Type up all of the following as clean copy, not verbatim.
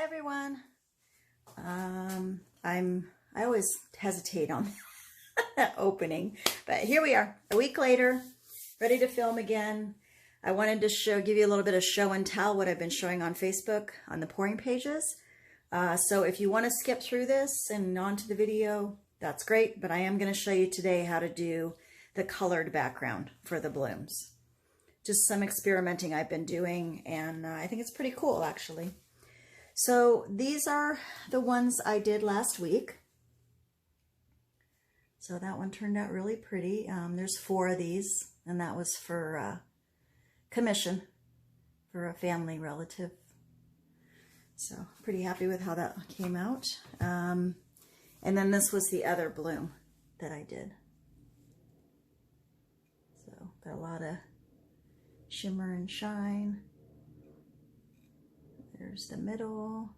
Hi everyone. I always hesitate on opening, but here we are, a week later, ready to film again. I wanted to give you a little bit of show and tell what I've been showing on Facebook on the pouring pages. So if you want to skip through this and on to the video, that's great, but I am going to show you today how to do the colored background for the blooms. Just some experimenting I've been doing, and I think it's pretty cool actually. So these are the ones I did last week. So that one turned out really pretty. There's 4 of these, and that was for commission for a family relative. So pretty happy with how that came out. And then this was the other bloom that I did. So got a lot of shimmer and shine. There's the middle.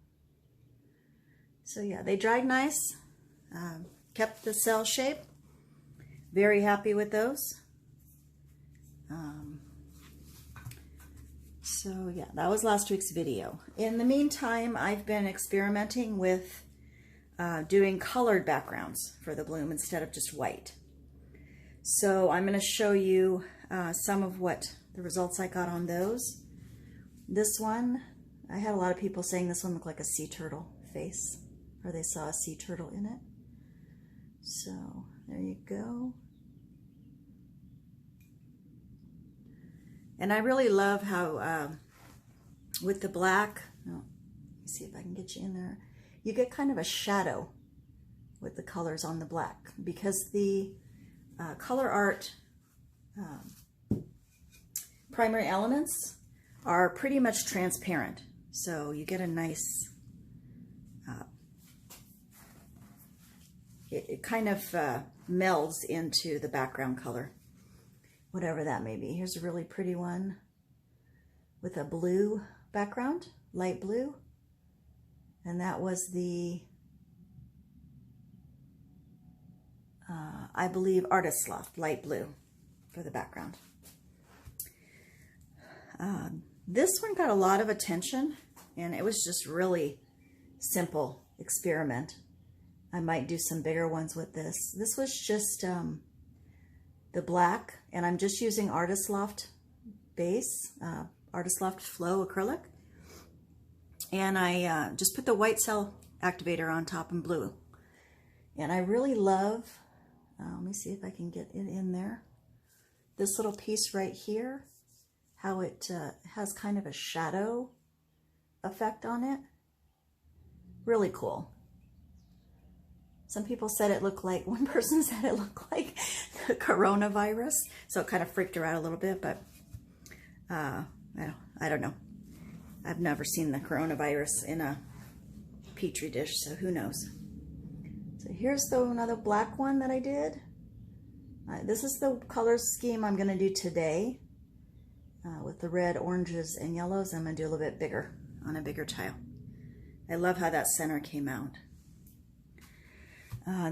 So yeah, they dried nice. Kept the cell shape. Very happy with those. So yeah, that was last week's video. In the meantime, I've been experimenting with doing colored backgrounds for the bloom instead of just white. So I'm going to show you some of what the results I got on those. This one, I had a lot of people saying this one looked like a sea turtle face, or they saw a sea turtle in it. So there you go. And I really love how with the black, let me see if I can get you in there, you get kind of a shadow with the colors on the black, because the color art primary elements are pretty much transparent. So you get a nice, it kind of melds into the background color, whatever that may be. Here's a really pretty one with a blue background, light blue. And that was the, I believe, Artist Loft, light blue for the background. This one got a lot of attention, and it was just really simple experiment. I might do some bigger ones with this. This was just the black, and I'm just using Artist Loft base, Artist Loft Flow acrylic. And I just put the white cell activator on top in blue. And I really love, let me see if I can get it in there, this little piece right here, how it has kind of a shadow effect on it. Really cool. Some people said it looked like, one person said it looked like the coronavirus, so it kind of freaked her out a little bit, but I don't know. I've never seen the coronavirus in a petri dish, so who knows. So here's another black one that I did. This is the color scheme I'm going to do today with the red, oranges, and yellows. I'm going to do a little bit bigger on a bigger tile. I love how that center came out.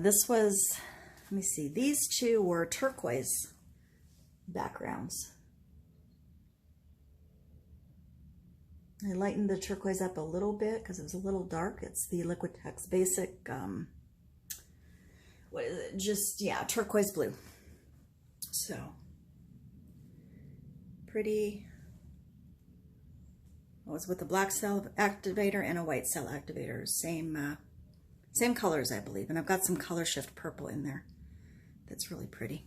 This was, let me see, these 2 were turquoise backgrounds. I lightened the turquoise up a little bit because it was a little dark. It's the Liquitex basic, what is it? Just, yeah, turquoise blue. So, pretty. It was with the black cell activator and a white cell activator. Same colors, I believe. And I've got some color shift purple in there. That's really pretty.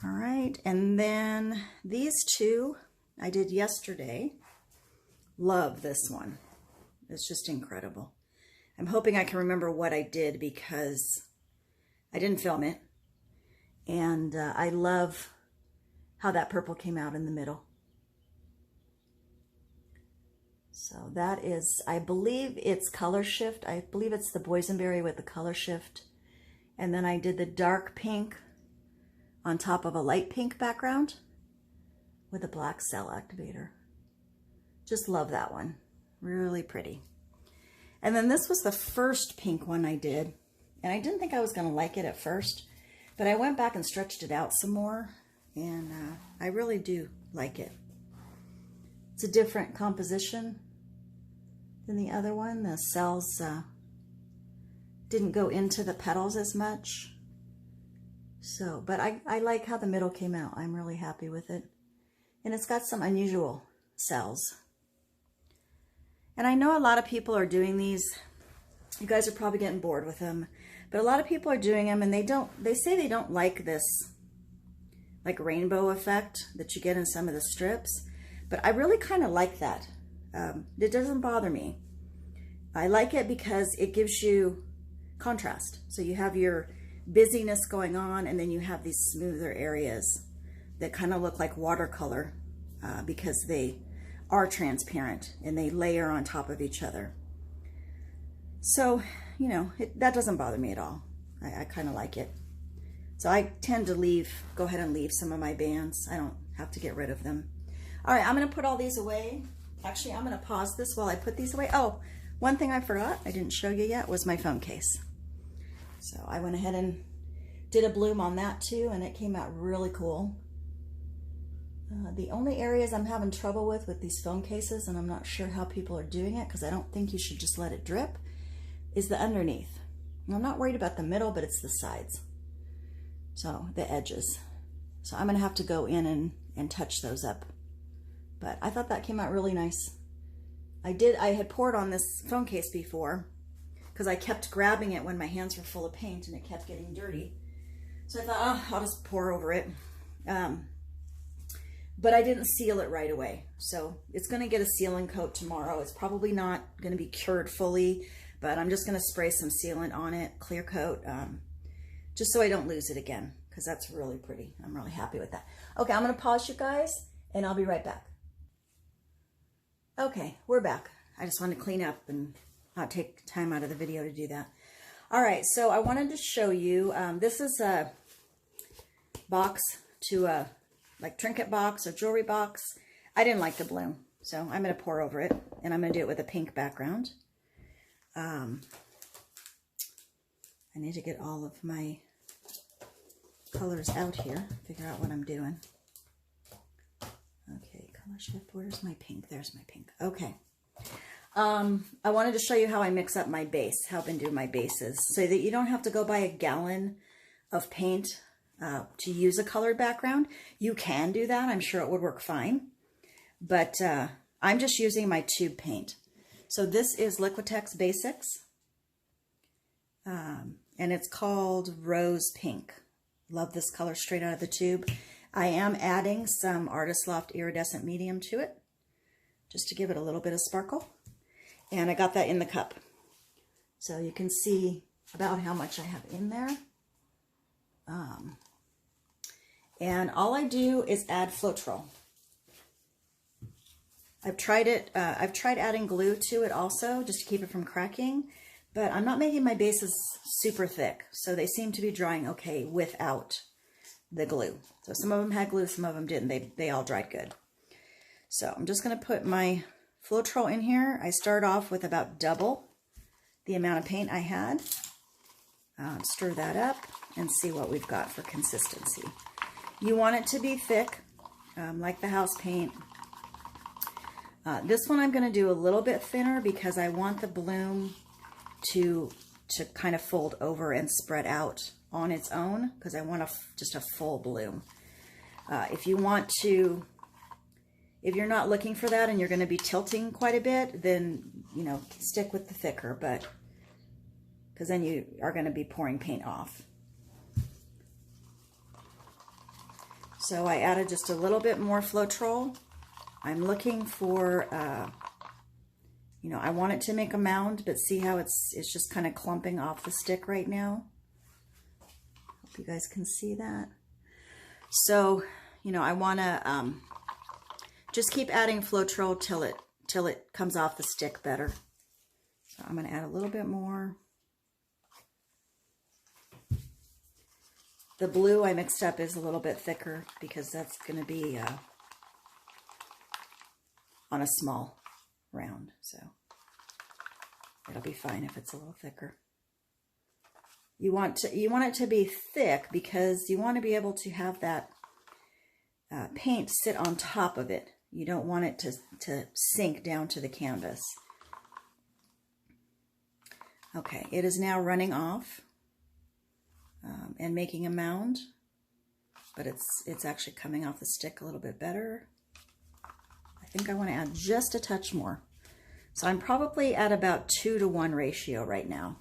All right, and then these 2 I did yesterday. Love this one. It's just incredible. I'm hoping I can remember what I did because I didn't film it. And I love how that purple came out in the middle. So that is, I believe it's color shift. I believe it's the Boysenberry with the color shift. And then I did the dark pink on top of a light pink background with a black cell activator. Just love that one. Really pretty. And then this was the first pink one I did. And I didn't think I was going to like it at first, but I went back and stretched it out some more, and I really do like it. It's a different composition than the other one. The cells didn't go into the petals as much. So, but I like how the middle came out. I'm really happy with it. And it's got some unusual cells. And I know a lot of people are doing these. You guys are probably getting bored with them. But a lot of people are doing them and they say they don't like this like rainbow effect that you get in some of the strips. But I really kind of like that. It doesn't bother me. I like it because it gives you contrast. So you have your busyness going on and then you have these smoother areas that kind of look like watercolor because they are transparent and they layer on top of each other. So, you know, that doesn't bother me at all. I kind of like it. So I tend to go ahead and leave some of my bands. I don't have to get rid of them. All right, I'm going to put all these away. Actually, I'm going to pause this while I put these away. Oh, one thing I forgot, I didn't show you yet, was my phone case. So I went ahead and did a bloom on that too, and it came out really cool. The only areas I'm having trouble with these phone cases, and I'm not sure how people are doing it because I don't think you should just let it drip, is the underneath. And I'm not worried about the middle, but it's the sides. So the edges. So I'm gonna have to go in and touch those up. But I thought that came out really nice. I had poured on this phone case before because I kept grabbing it when my hands were full of paint and it kept getting dirty. So I thought, oh, I'll just pour over it. But I didn't seal it right away. So it's gonna get a sealing coat tomorrow. It's probably not gonna be cured fully, but I'm just gonna spray some sealant on it, clear coat, just so I don't lose it again, because that's really pretty. I'm really happy with that. Okay, I'm gonna pause you guys and I'll be right back. Okay, we're back. I just wanted to clean up and not take time out of the video to do that. All right, so I wanted to show you, this is a box to a like trinket box or jewelry box. I didn't like the bloom, so I'm gonna pour over it and I'm gonna do it with a pink background. I need to get all of my colors out here, figure out what I'm doing. Okay, color shift, where's my pink? There's my pink. Okay. I wanted to show you how I mix up my base, how I've been doing my bases, so that you don't have to go buy a gallon of paint to use a colored background. You can do that. I'm sure it would work fine. But I'm just using my tube paint. So this is Liquitex Basics. And it's called Rose Pink. Love this color straight out of the tube. I am adding some Artist Loft Iridescent Medium to it, just to give it a little bit of sparkle. And I got that in the cup. So you can see about how much I have in there. And all I do is add Floetrol. I've tried it. I've tried adding glue to it also, just to keep it from cracking. But I'm not making my bases super thick, so they seem to be drying okay without the glue. So some of them had glue, some of them didn't. They all dried good. So I'm just going to put my Floetrol in here. I start off with about double the amount of paint I had. Stir that up and see what we've got for consistency. You want it to be thick, like the house paint. This one I'm going to do a little bit thinner because I want the bloom to kind of fold over and spread out on its own, because I want just a full bloom. If you're not looking for that and you're going to be tilting quite a bit, then, you know, stick with the thicker, but because then you are going to be pouring paint off. So I added just a little bit more Floetrol. I'm looking for, you know, I want it to make a mound, but see how it's just kind of clumping off the stick right now. Hope you guys can see that. So, you know, I want to just keep adding Floetrol till it comes off the stick better. So I'm going to add a little bit more. The blue I mixed up is a little bit thicker because that's going to be on a small round, so it'll be fine if it's a little thicker. You want it to be thick because you want to be able to have that paint sit on top of it. You don't want it to sink down to the canvas. Okay, it is now running off and making a mound, but it's actually coming off the stick a little bit better. I think I want to add just a touch more. So I'm probably at about 2-to-1 ratio right now.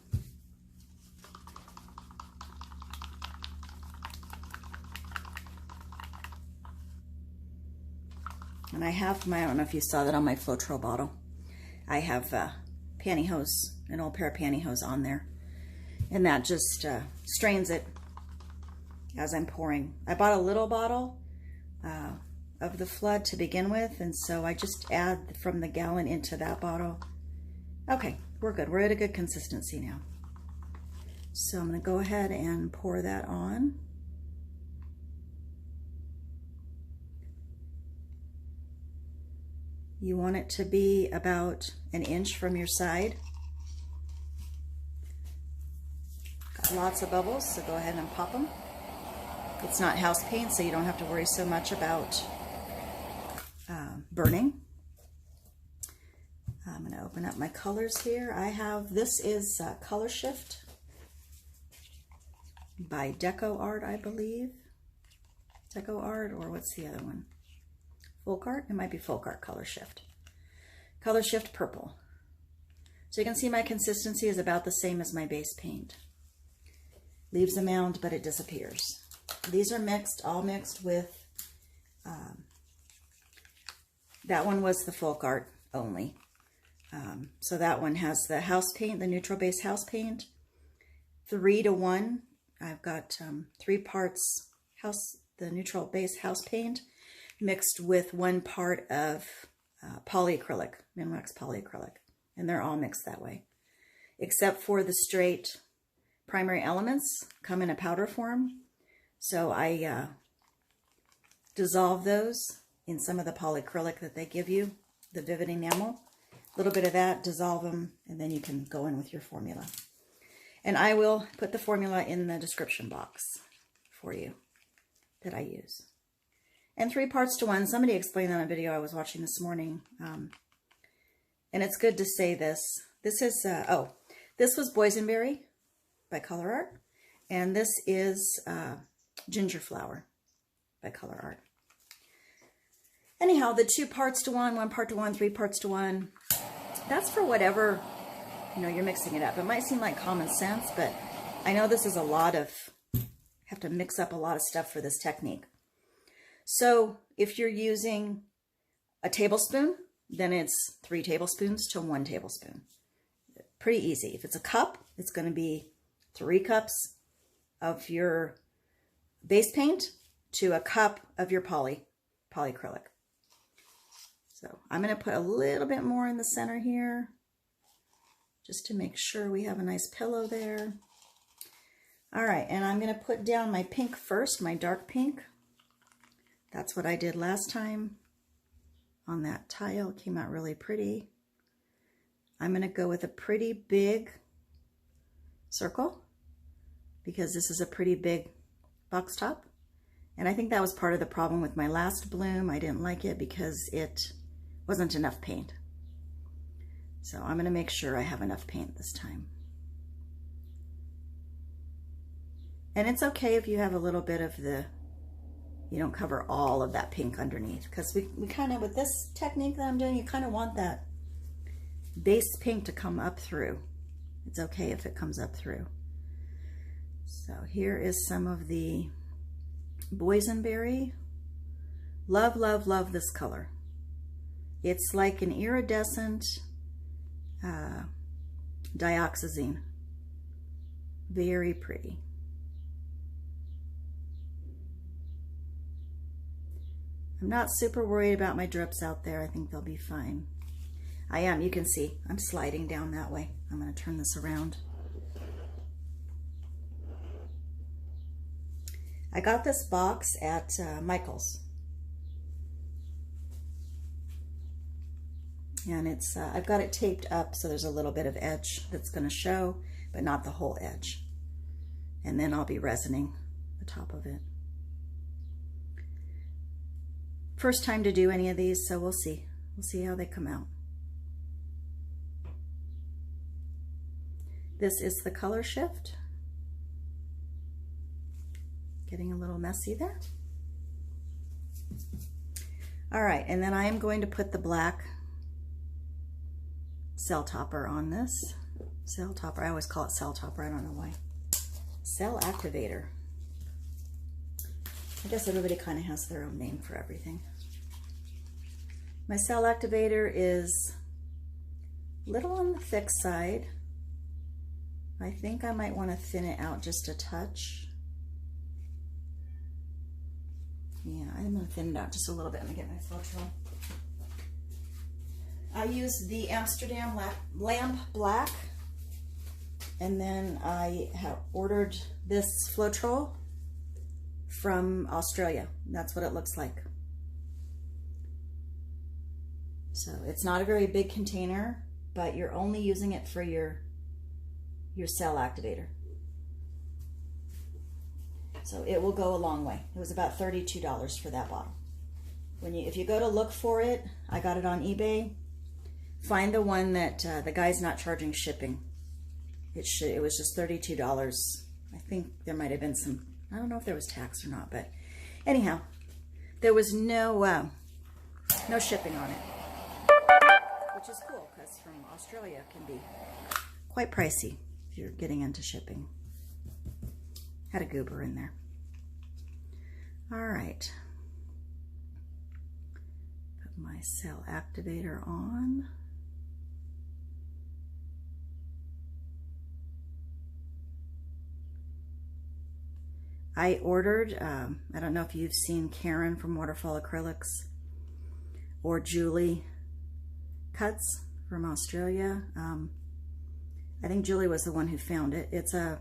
And I have I don't know if you saw that on my Floetrol bottle. I have pantyhose, an old pair of pantyhose on there. And that just strains it as I'm pouring. I bought a little bottle of the flood to begin with, and so I just add from the gallon into that bottle. Okay, we're good. We're at a good consistency now. So I'm going to go ahead and pour that on. You want it to be about 1 inch from your side. Got lots of bubbles, so go ahead and pop them. It's not house paint, so you don't have to worry so much about burning. I'm going to open up my colors here. I have, this is Color Shift by Deco Art, I believe. Deco Art, or what's the other one? Folk Art? It might be Folk Art Color Shift. Color Shift Purple. So you can see my consistency is about the same as my base paint. Leaves a mound, but it disappears. These are mixed, all mixed with, that one was the Folk Art only. So that one has the house paint, the neutral base house paint, 3-to-1. I've got 3 parts the neutral base house paint mixed with 1 part of polyacrylic, Minwax polyacrylic. And they're all mixed that way. Except for the straight primary elements come in a powder form. So I dissolve those in some of the polyacrylic that they give you, the Vivid Enamel. A little bit of that, dissolve them, and then you can go in with your formula. And I will put the formula in the description box for you that I use. And 3 parts to 1. Somebody explained that on a video I was watching this morning. And it's good to say this. This is, this was Boysenberry by Color Art. And this is Ginger Flower by Color Art. Anyhow, the 2 parts to 1, 1 part to 1, 3 parts to 1, that's for whatever, you're mixing it up. It might seem like common sense, but I know this is a lot of, have to mix up a lot of stuff for this technique. So if you're using a tablespoon, then it's 3 tablespoons to 1 tablespoon. Pretty easy. If it's a cup, it's going to be 3 cups of your base paint to a cup of your polyacrylic. So I'm going to put a little bit more in the center here, just to make sure we have a nice pillow there. All right, and I'm going to put down my pink first, my dark pink. That's what I did last time on that tile. It came out really pretty. I'm going to go with a pretty big circle because this is a pretty big box top. And I think that was part of the problem with my last bloom. I didn't like it because it wasn't enough paint. So I'm going to make sure I have enough paint this time. And it's okay if you have a little bit of you don't cover all of that pink underneath, because we kind of, with this technique that I'm doing, you kind of want that base pink to come up through. It's okay if it comes up through. So here is some of the Boysenberry. Love, love, love this color. It's like an iridescent dioxazine. Very pretty. I'm not super worried about my drips out there. I think they'll be fine. I am, you can see, I'm sliding down that way. I'm going to turn this around. I got this box at Michael's. And it's, I've got it taped up so there's a little bit of edge that's going to show, but not the whole edge. And then I'll be resining the top of it. First time to do any of these, so we'll see. We'll see how they come out. This is the color shift. Getting a little messy there. All right, and then I am going to put the black cell topper on this. Cell topper, I always call it cell topper, I don't know why. Cell activator. I guess everybody kind of has their own name for everything. My cell activator is a little on the thick side. I think I might want to thin it out just a touch. Yeah, I'm going to thin it out just a little bit. Let me get my Floetrol. I use the Amsterdam Lamp Black, and then I have ordered this Floetrol from Australia. That's what it looks like. So it's not a very big container, but you're only using it for your cell activator. So it will go a long way. It was about $32 for that bottle. If you go to look for it, I got it on eBay. Find the one that the guy's not charging shipping. It was just $32. I think there might have been some, I don't know if there was tax or not, but anyhow, there was no shipping on it, which is cool because from Australia it can be quite pricey if you're getting into shipping. Had a goober in there. All right. Put my cell activator on. I ordered, I don't know if you've seen Karen from Waterfall Acrylics or Julie Cuts from Australia. I think Julie was the one who found it. It's a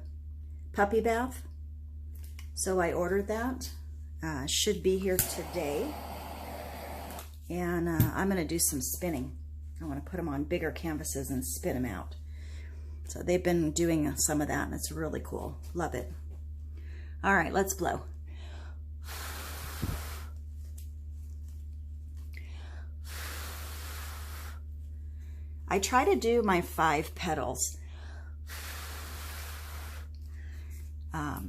puppy bath. So I ordered that. Should be here today. And I'm going to do some spinning. I want to put them on bigger canvases and spin them out. So they've been doing some of that, and it's really cool. Love it. All right, let's blow. I try to do my 5 petals. I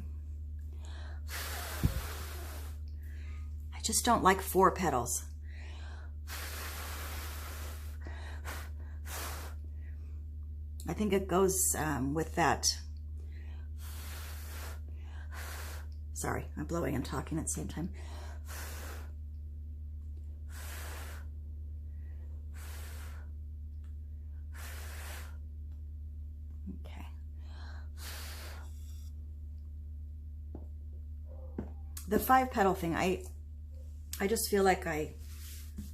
just don't like 4 petals. I think it goes with that. Sorry, I'm blowing and talking at the same time. Okay. The 5 petal thing, I just feel like I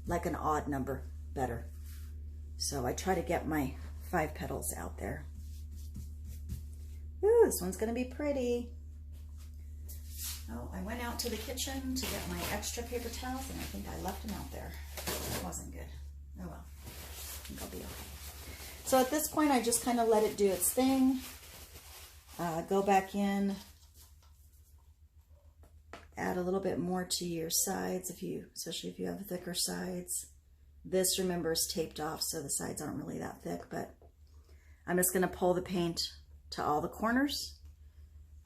like an odd number better. So I try to get my 5 petals out there. Ooh, this one's gonna be pretty. Oh, I went out to the kitchen to get my extra paper towels, and I think I left them out there. That wasn't good. Oh well, I think I'll be okay. So at this point, I just kind of let it do its thing. Go back in, add a little bit more to your sides, especially if you have thicker sides. This, remember, is taped off, so the sides aren't really that thick, but I'm just gonna pull the paint to all the corners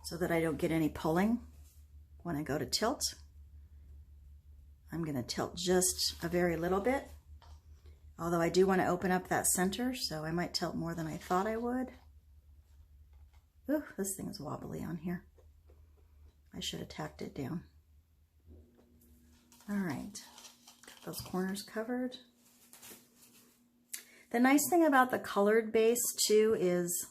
so that I don't get any pulling. When I go to tilt, I'm going to tilt just a very little bit, although I do want to open up that center, so I might tilt more than I thought I would. Ooh, this thing is wobbly on here. I should have tacked it down. All right, got those corners covered. The nice thing about the colored base too is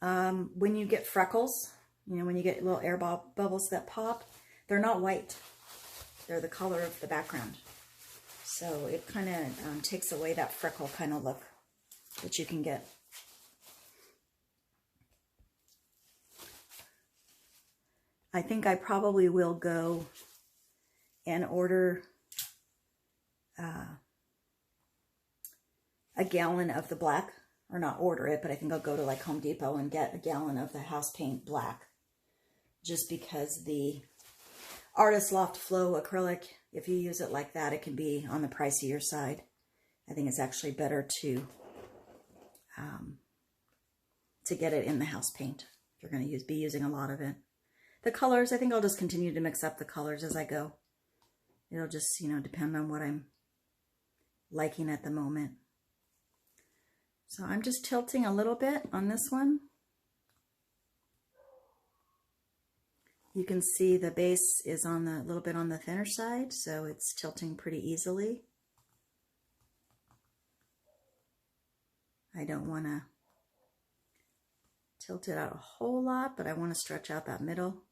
when you get freckles, you know, when you get little air bubbles that pop, they're not white. They're the color of the background. So it kind of takes away that freckle kind of look that you can get. I think I probably will go and order a gallon of the black, or not order it, but I think I'll go to like Home Depot and get a gallon of the house paint black. Just because the Artist Loft Flow acrylic, if you use it like that, it can be on the pricier side. I think it's actually better to to get it in the house paint. You're going to be using a lot of it. The colors, I think I'll just continue to mix up the colors as I go. It'll just, you know, depend on what I'm liking at the moment. So I'm just tilting a little bit on this one. You can see the base is on the little bit on the thinner side, so it's tilting pretty easily. I don't want to tilt it out a whole lot, but I want to stretch out that middle.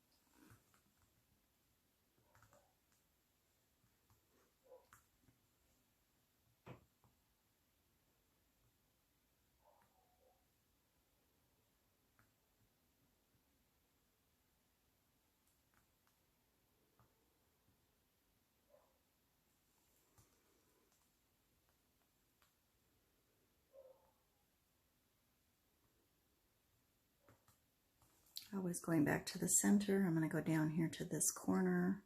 Always going back to the center. I'm going to go down here to this corner.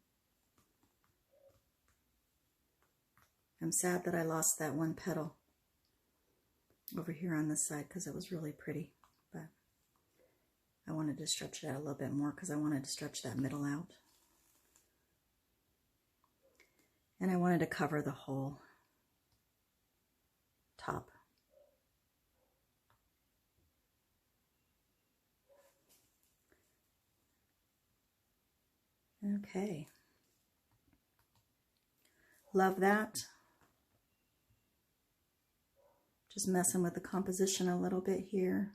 I'm sad that I lost that one petal over here on this side because it was really pretty, but I wanted to stretch it out a little bit more because I wanted to stretch that middle out. And I wanted to cover the whole top. Okay. Love that. Just messing with the composition a little bit here.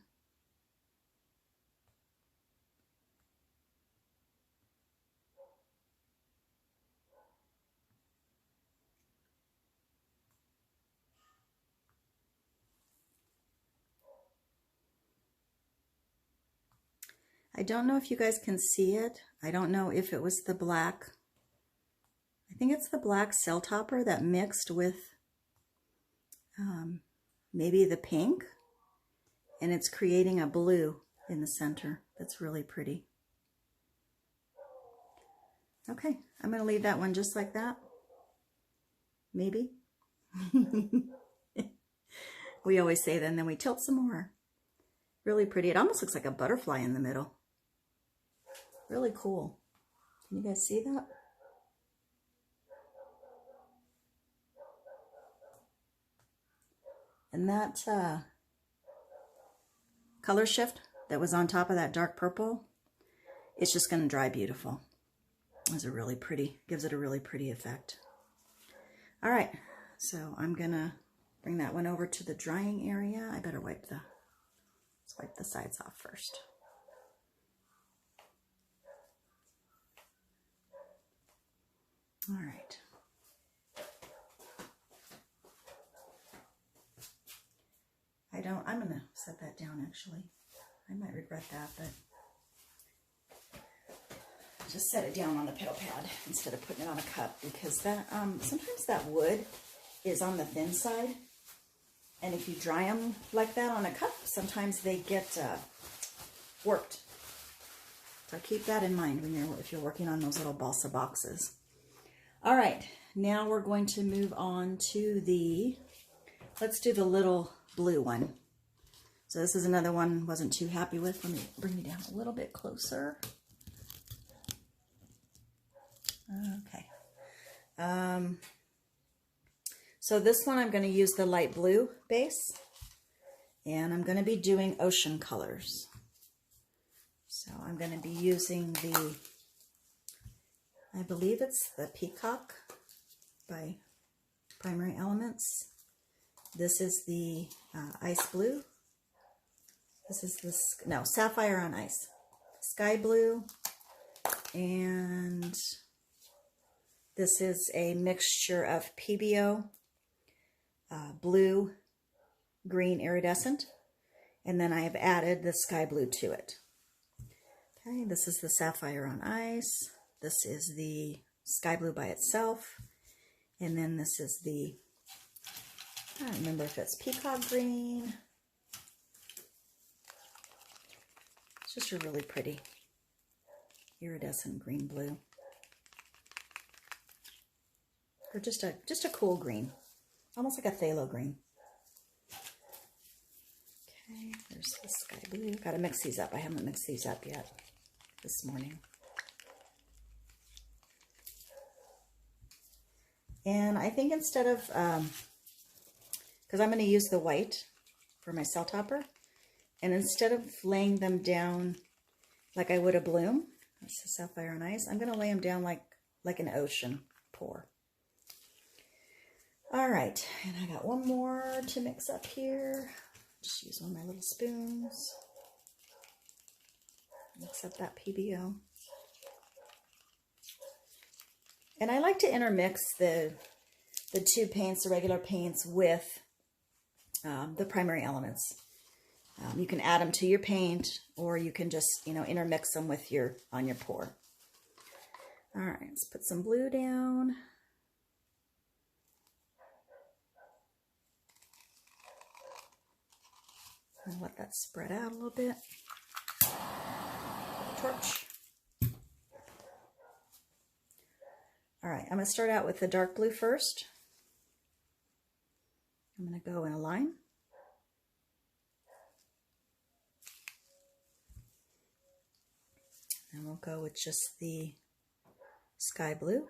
I don't know if you guys can see it. I don't know if it was the black. I think it's the black cell topper that mixed with maybe the pink, and it's creating a blue in the center. That's really pretty. Okay, I'm going to leave that one just like that. Maybe. We always say that, and then we tilt some more. Really pretty. It almost looks like a butterfly in the middle. Really cool. Can you guys see that? And that color shift that was on top of that dark purple, it's just going to dry beautiful. It's a really pretty, gives it a really pretty effect. All right, so I'm going to bring that one over to the drying area. I better let's wipe the sides off first. All right. I'm going to set that down actually. I might regret that, but just set it down on the pill pad instead of putting it on a cup, because that sometimes that wood is on the thin side, and if you dry them like that on a cup, sometimes they get warped. So keep that in mind if you're working on those little balsa boxes. All right, now we're going to move on to let's do the little blue one. So this is another one I wasn't too happy with. Let me bring you down a little bit closer. Okay. So this one I'm going to use the light blue base, and I'm going to be doing ocean colors. So I'm going to be using I believe it's the Peacock by Primary Elements. This is the ice blue. This is Sapphire on Ice. Sky blue. And this is a mixture of Pebeo, blue, green iridescent. And then I have added the sky blue to it. Okay, this is the Sapphire on Ice. This is the sky blue by itself. And then this is I don't remember if it's Peacock green. It's just a really pretty iridescent green blue. Or just a cool green. Almost like a phthalo green. Okay, there's the sky blue. Got to mix these up. I haven't mixed these up yet this morning. And I think instead of, because I'm going to use the white for my cell topper, and instead of laying them down like I would a bloom, that's the Sapphire and Ice, I'm going to lay them down like an ocean pour. All right, and I got one more to mix up here. Just use one of my little spoons. Mix up that Pebeo. And I like to intermix the tube paints, the regular paints, with the primary elements. You can add them to your paint, or you can just, you know, intermix them with on your pour. All right, let's put some blue down. And let that spread out a little bit. Torch. All right, I'm going to start out with the dark blue first. I'm going to go in a line. And we'll go with just the sky blue.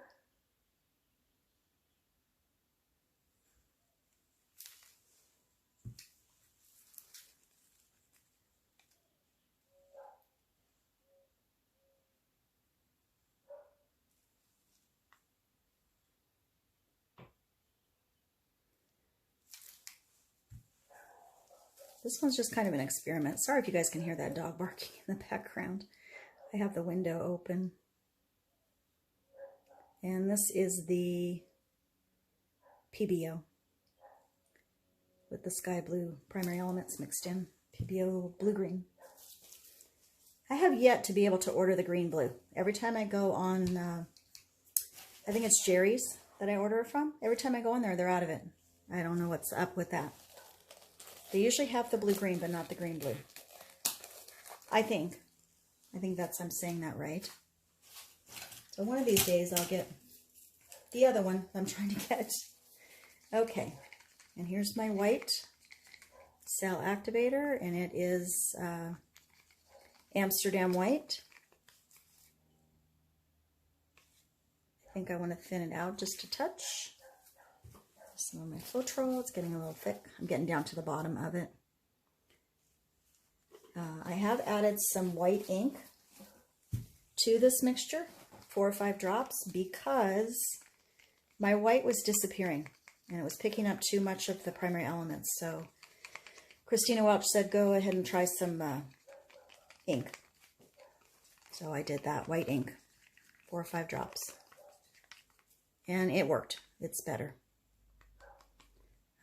This one's just kind of an experiment. Sorry if you guys can hear that dog barking in the background. I have the window open. And this is the Pebeo with the sky blue primary elements mixed in. Pebeo blue-green. I have yet to be able to order the green blue. Every time I go on, I think it's Jerry's that I order it from. Every time I go on there, they're out of it. I don't know what's up with that. They usually have the blue-green, but not the green-blue. I think I'm saying that right. So one of these days I'll get the other one I'm trying to get. Okay, and here's my white cell activator, and it is Amsterdam white. I think I want to thin it out just a touch. Some of my Floetrol, it's getting a little thick. I'm getting down to the bottom of it. I have added some white ink to this mixture, 4 or 5 drops, because my white was disappearing and it was picking up too much of the primary elements. So Christina Welch said, go ahead and try some ink. So I did that, white ink, 4 or 5 drops. And it worked. It's better.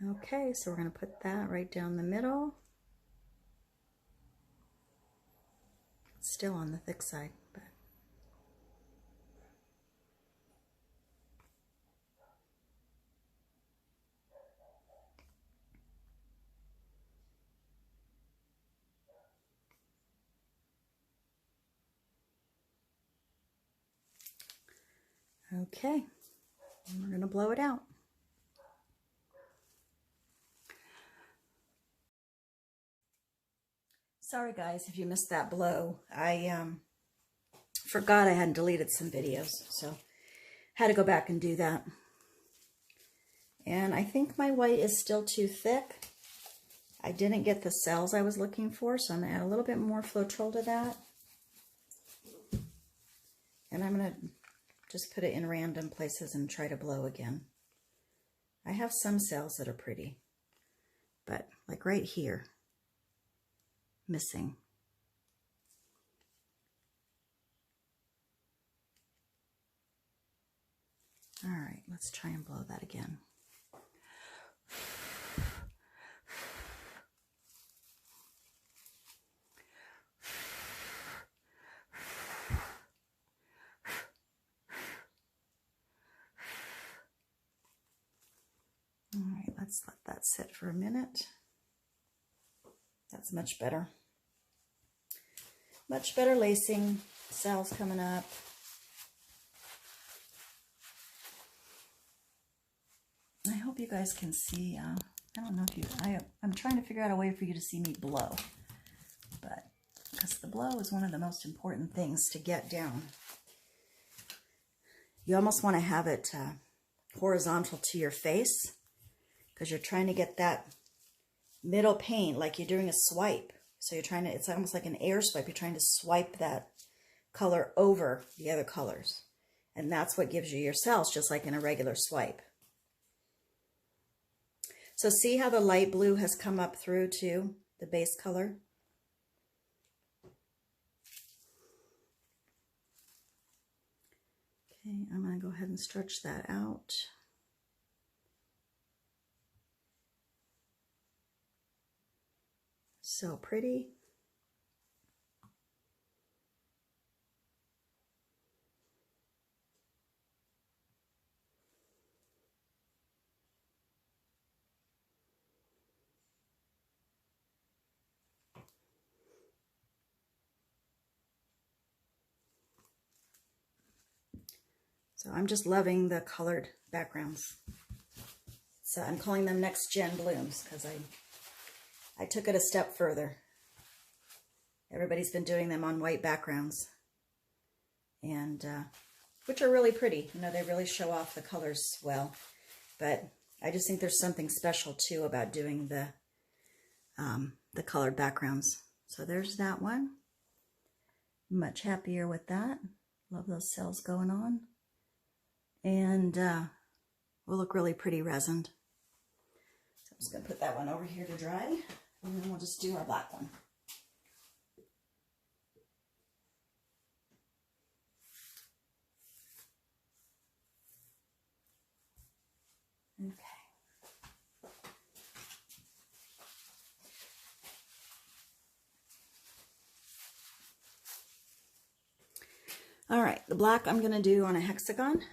Okay, so we're going to put that right down the middle. It's still on the thick side, but okay, and we're going to blow it out. Sorry guys if you missed that blow. I forgot I hadn't deleted some videos, so had to go back and do that. And I think my white is still too thick. I didn't get the cells I was looking for, so I'm going to add a little bit more Floetrol to that. And I'm going to just put it in random places and try to blow again. I have some cells that are pretty, but like right here, missing. All right, let's try and blow that again. All right, let's let that sit for a minute. That's much better. Much better lacing. Cells coming up. I hope you guys can see I don't know if you, I'm trying to figure out a way for you to see me blow, but because the blow is one of the most important things to get down. You almost want to have it horizontal to your face because you're trying to get that middle paint like you're doing a swipe. So you're trying to, it's almost like an air swipe. You're trying to swipe that color over the other colors. And that's what gives you your cells, just like in a regular swipe. So see how the light blue has come up through to the base color? Okay, I'm going to go ahead and stretch that out. So pretty. So I'm just loving the colored backgrounds. So I'm calling them next gen blooms because I took it a step further. Everybody's been doing them on white backgrounds, and which are really pretty. You know, they really show off the colors well. But I just think there's something special too about doing the colored backgrounds. So there's that one. Much happier with that. Love those cells going on. And will look really pretty resined. So I'm just going to put that one over here to dry, and then we'll just do our black one. Okay. All right, the black I'm going to do on a hexagon.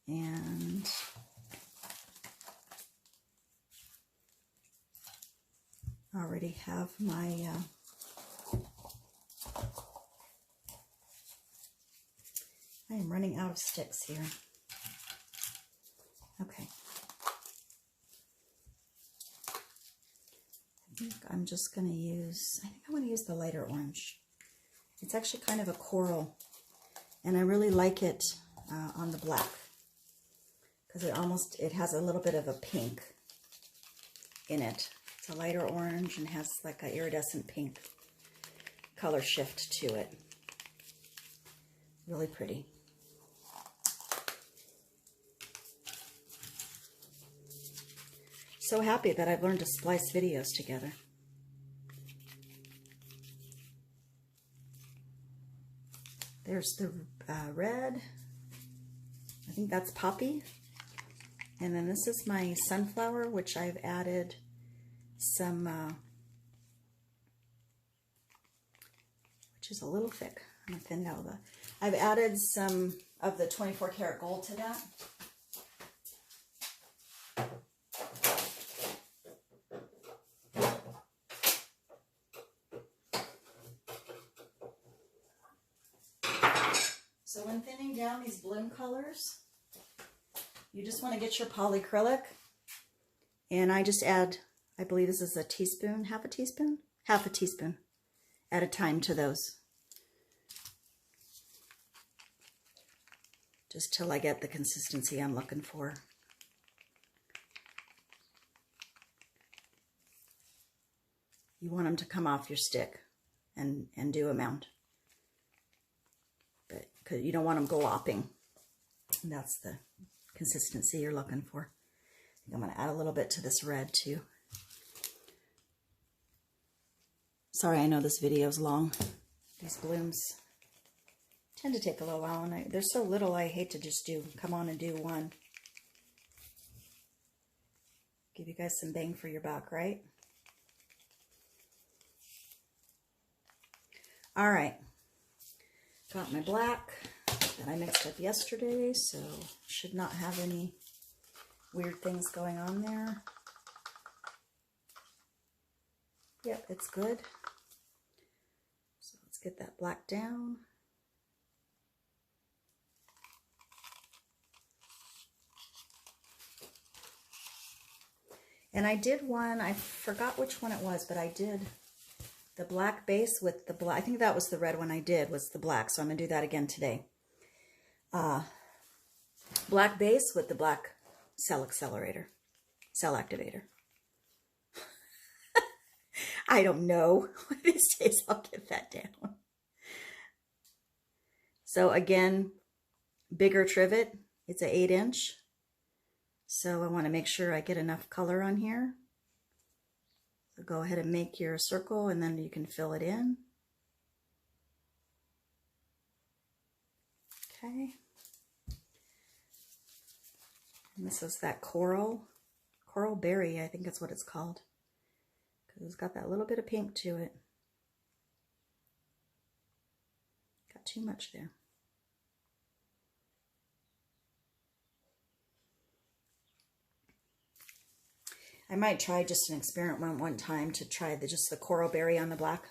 And I already have my I am running out of sticks here. Okay. I think I'm just going to use, I think I want to use the lighter orange. It's actually kind of a coral, and I really like it on the black. Because it has a little bit of a pink in it. It's a lighter orange and has like an iridescent pink color shift to it. Really pretty. So happy that I've learned to splice videos together. There's the red. I think that's poppy. And then this is my sunflower, which I've added some, which is a little thick. I'm going to thin out I've added some of the 24 karat gold to that. So when thinning down these bloom colors, you just want to get your polyacrylic, and I just add, I believe this is a teaspoon, half a teaspoon at a time to those. Just till I get the consistency I'm looking for. You want them to come off your stick and do a mount. But 'cause you don't want them glopping. And that's the consistency you're looking for. I'm going to add a little bit to this red too. Sorry, I know this video is long. These blooms tend to take a little while, and they're so little I hate to just come on and do one. Give you guys some bang for your buck, right? All right. Got my black that I mixed up yesterday, so should not have any weird things going on there. Yep, it's good. So let's get that black down. And I did one, I forgot which one it was, but I did the black base with the black. I think that was the red one I did, was the black. So I'm going to do that again today. Black base with the black cell accelerator, cell activator. I don't know. These days I'll get that down. So again, bigger trivet. It's an 8-inch. So I want to make sure I get enough color on here. So go ahead and make your circle and then you can fill it in. Okay. And this is that coral berry, I think that's what it's called. Because it's got that little bit of pink to it. Got too much there. I might try just an experiment one time to try just the coral berry on the black.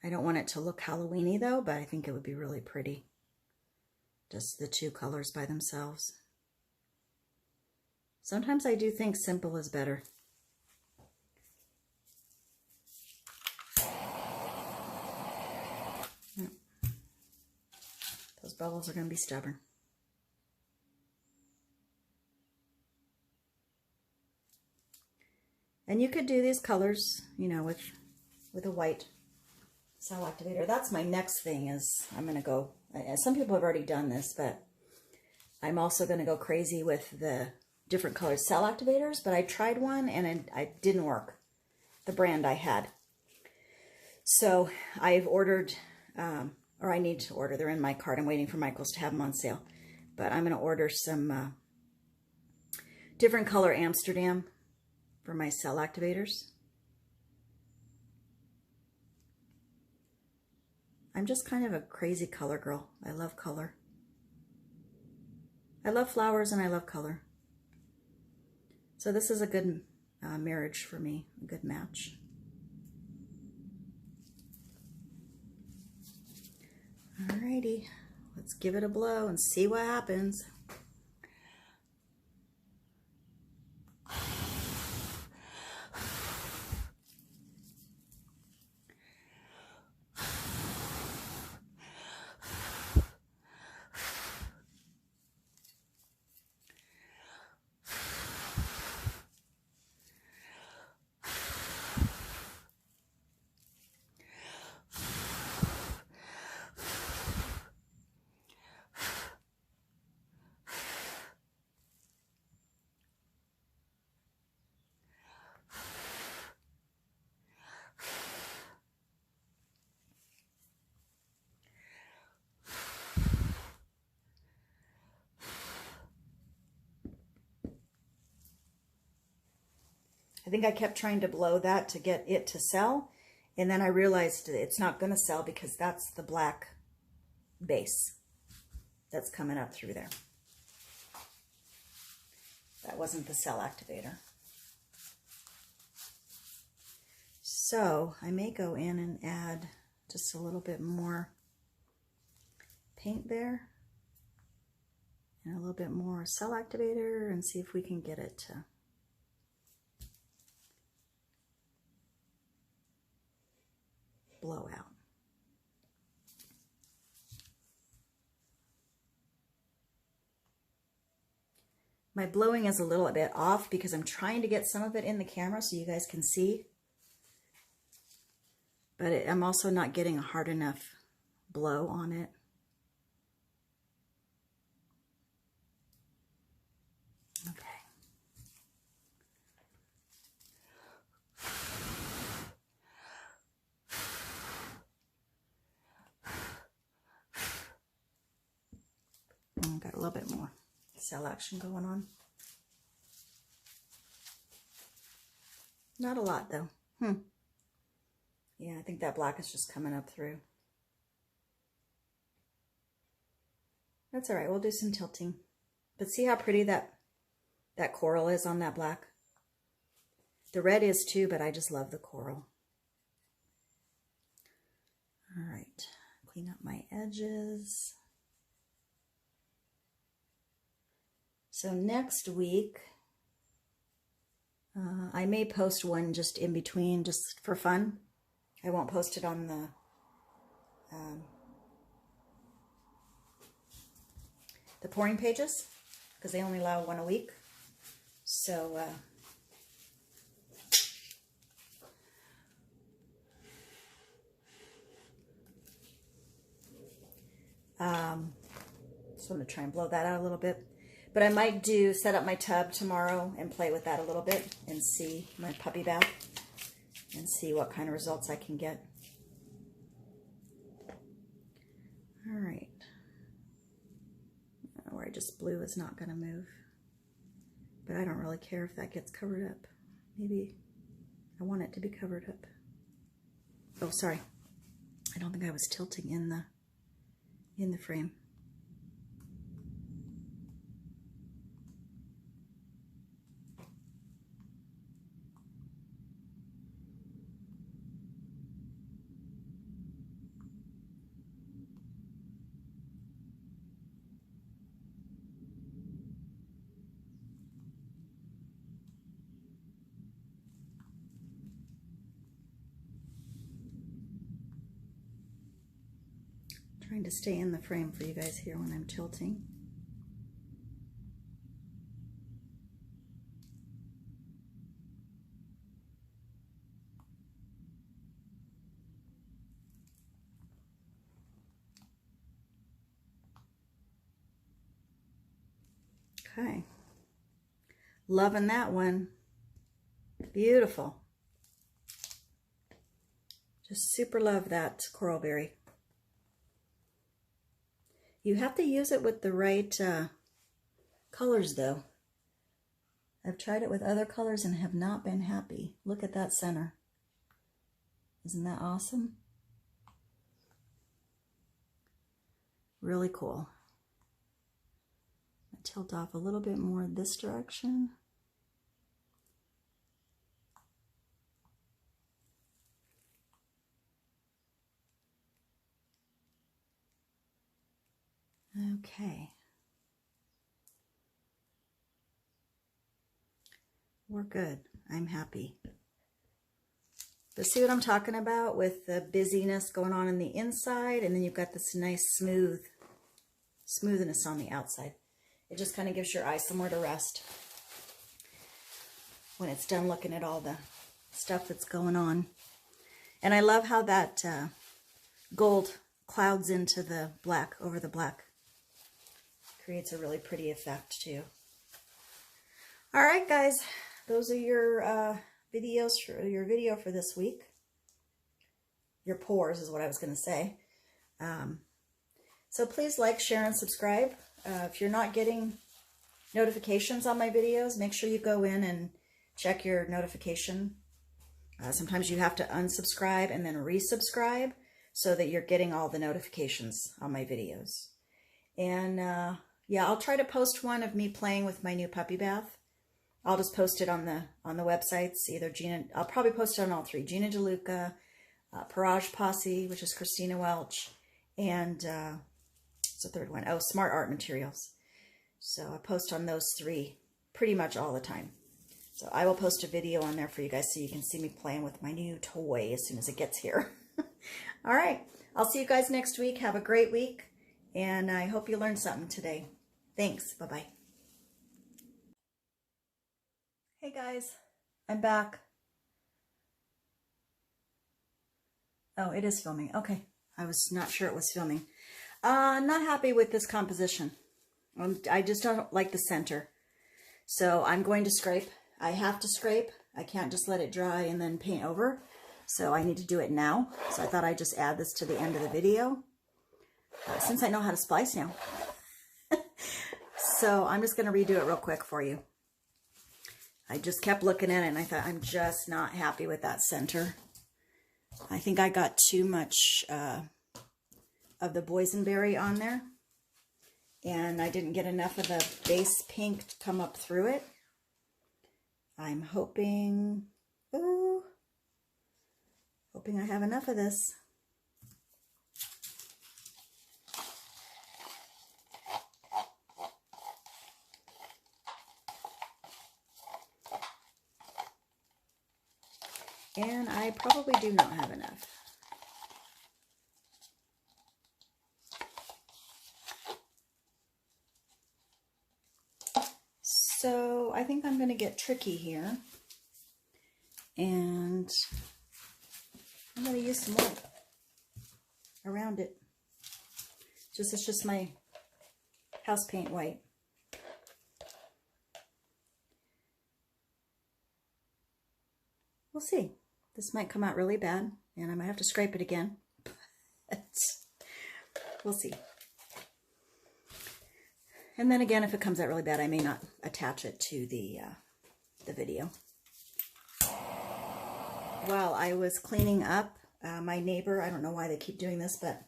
I don't want it to look Halloween-y though, but I think it would be really pretty. Just the two colors by themselves. Sometimes I do think simple is better. Those bubbles are going to be stubborn. And you could do these colors, you know, with a white cell activator. That's my next thing is I'm going to go, some people have already done this, but I'm also going to go crazy with the different colored cell activators. But I tried one and it didn't work, the brand I had. So I've ordered, or I need to order, they're in my cart. I'm waiting for Michael's to have them on sale. But I'm going to order some different color Amsterdam for my cell activators. I'm just kind of a crazy color girl. I love color. I love flowers and I love color. So this is a good marriage for me, a good match. Alrighty, let's give it a blow and see what happens. I think I kept trying to blow that to get it to sell, and then I realized it's not going to sell because that's the black base that's coming up through there. That wasn't the cell activator. So I may go in and add just a little bit more paint there and a little bit more cell activator and see if we can get it to blow out. My blowing is a little bit off because I'm trying to get some of it in the camera so you guys can see. But I'm also not getting a hard enough blow on it. Okay. Got a little bit more cell action going on. Not a lot though. Yeah, I think that black is just coming up through. That's all right. We'll do some tilting. But see how pretty that coral is on that black? The red is too, but I just love the coral. All right. Clean up my edges. So next week, I may post one just in between, just for fun. I won't post it on the pouring pages because they only allow one a week. So so I'm going to try and blow that out a little bit. But I might set up my tub tomorrow and play with that a little bit and see my puppy bath and see what kind of results I can get. All right. Where I just blew is not going to move. But I don't really care if that gets covered up. Maybe I want it to be covered up. Oh, sorry. I don't think I was tilting in the frame. Trying to stay in the frame for you guys here when I'm tilting. Okay. Loving that one. Beautiful. Just super love that coral berry. You have to use it with the right colors, though. I've tried it with other colors and have not been happy. Look at that center. Isn't that awesome? Really cool. I tilt off a little bit more this direction. Okay. We're good. I'm happy. But see what I'm talking about with the busyness going on in the inside, and then you've got this nice smoothness on the outside. It just kind of gives your eye somewhere to rest when it's done looking at all the stuff that's going on. And I love how that gold clouds into the black, over the black. Creates a really pretty effect too. All right, guys, those are your videos for your video for this week. Your pours is what I was going to say. So please like, share, and subscribe. If you're not getting notifications on my videos, make sure you go in and check your notification. Sometimes you have to unsubscribe and then resubscribe so that you're getting all the notifications on my videos. And yeah, I'll try to post one of me playing with my new puppy bath. I'll just post it on the websites. Either Gina, I'll probably post it on all three: Gina DeLuca, Parage Posse, which is Christina Welch, and what's the third one? Oh, Smart Art Materials. So I post on those three pretty much all the time. So I will post a video on there for you guys so you can see me playing with my new toy as soon as it gets here. All right, I'll see you guys next week. Have a great week, and I hope you learned something today. Thanks. Bye-bye. Hey guys, I'm back. Oh, it is filming. Okay. I was not sure it was filming. Not happy with this composition. I just don't like the center. So I'm going to scrape. I have to scrape. I can't just let it dry and then paint over. So I need to do it now. So I thought I'd just add this to the end of the video. Since I know how to splice now. So I'm just going to redo it real quick for you. I just kept looking at it and I thought, I'm just not happy with that center. I think I got too much of the Boysenberry on there. And I didn't get enough of the base pink to come up through it. I'm hoping I have enough of this. And I probably do not have enough. So I think I'm going to get tricky here. And I'm going to use some white around it. It's just my house paint white. We'll see. This might come out really bad, and I might have to scrape it again. We'll see. And then again, if it comes out really bad, I may not attach it to the video. While I was cleaning up, my neighbor, I don't know why they keep doing this, but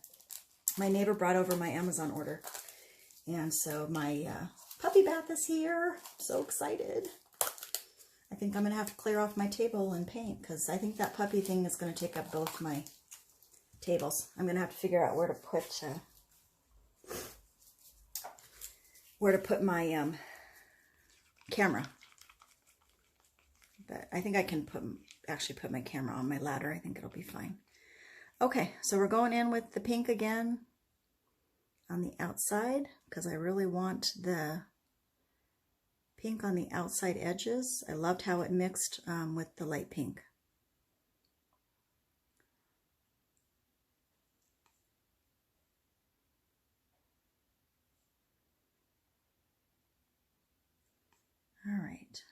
my neighbor brought over my Amazon order. And so my puppy bath is here. I'm so excited. I think I'm going to have to clear off my table and paint, because I think that puppy thing is going to take up both my tables. I'm going to have to figure out where to put my camera. But I think I can actually put my camera on my ladder. I think it'll be fine. Okay, so we're going in with the pink again on the outside, because I really want the pink on the outside edges. I loved how it mixed with the light pink. All right.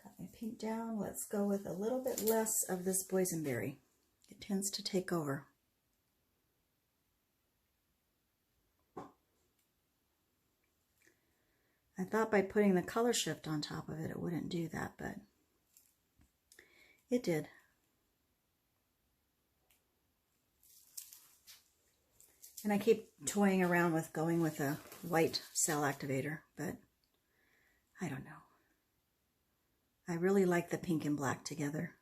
Got my pink down. Let's go with a little bit less of this boysenberry. It tends to take over. I thought by putting the color shift on top of it, it wouldn't do that, but it did. And I keep toying around with going with a white cell activator, but I don't know. I really like the pink and black together.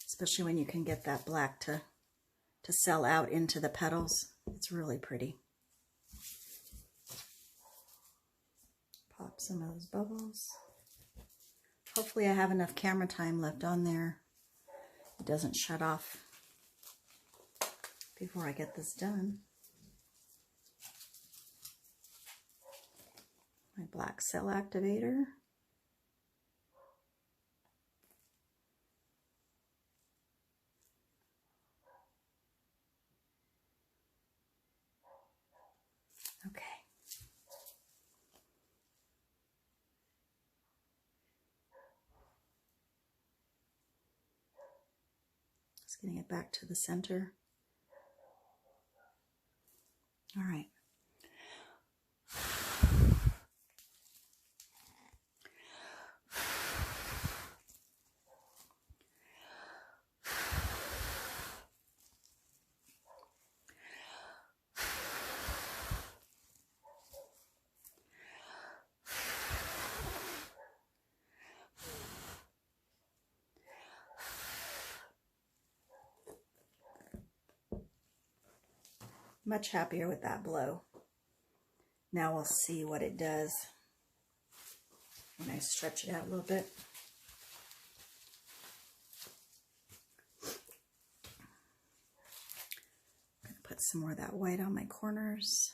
Especially when you can get that black to sell out into the petals. It's really pretty. Pop some of those bubbles. Hopefully I have enough camera time left on there. It doesn't shut off before I get this done. My black cell activator. Okay. Just getting it back to the center. All right. Much happier with that blow. Now we'll see what it does when I stretch it out a little bit. I'm going to put some more of that white on my corners.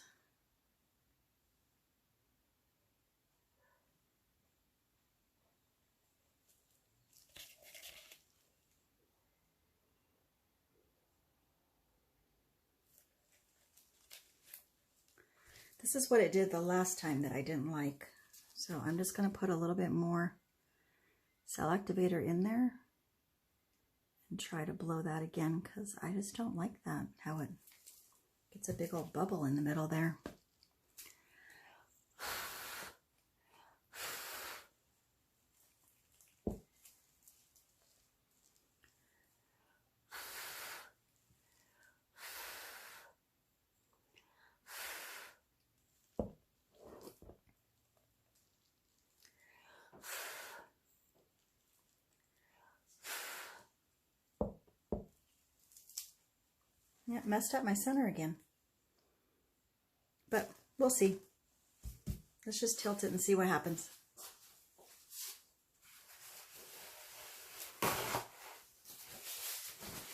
This is what it did the last time that I didn't like. So I'm just going to put a little bit more cell activator in there and try to blow that again, because I just don't like that, how it gets a big old bubble in the middle there. Yeah, messed up my center again. But we'll see. Let's just tilt it and see what happens.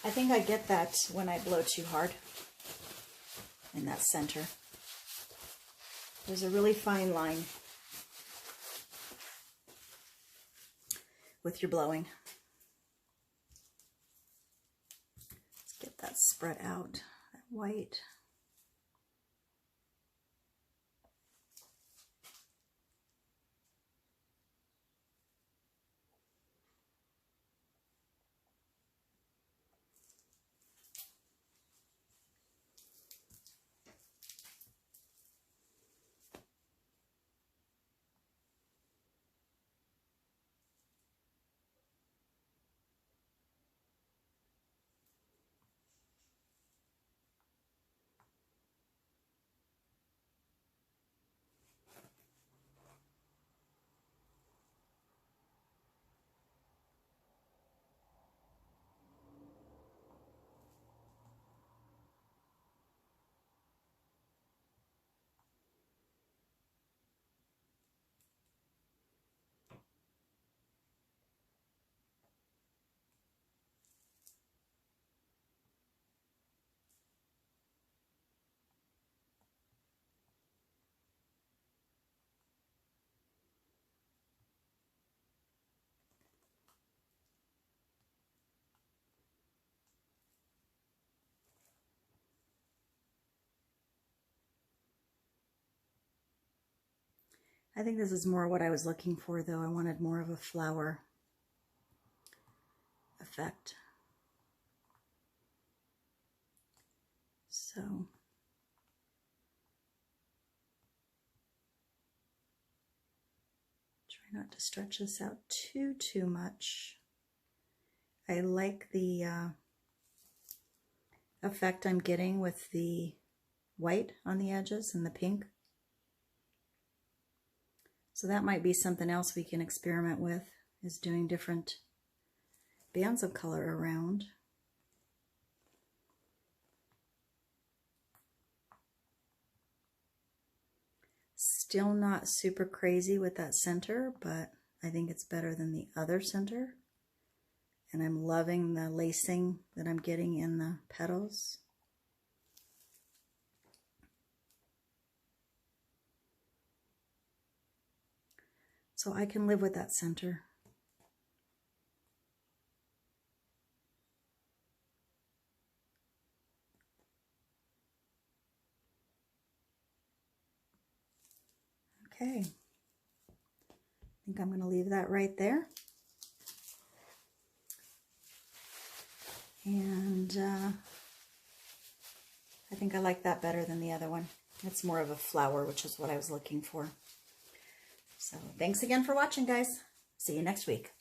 I think I get that when I blow too hard in that center. There's a really fine line with your blowing. Let's get that spread out, that white. I think this is more what I was looking for, though. I wanted more of a flower effect. So try not to stretch this out too much. I like the effect I'm getting with the white on the edges and the pink. So that might be something else we can experiment with, is doing different bands of color around. Still not super crazy with that center, but I think it's better than the other center. And I'm loving the lacing that I'm getting in the petals. So I can live with that center. Okay. I think I'm going to leave that right there. And I think I like that better than the other one. It's more of a flower, which is what I was looking for. So thanks again for watching, guys. See you next week.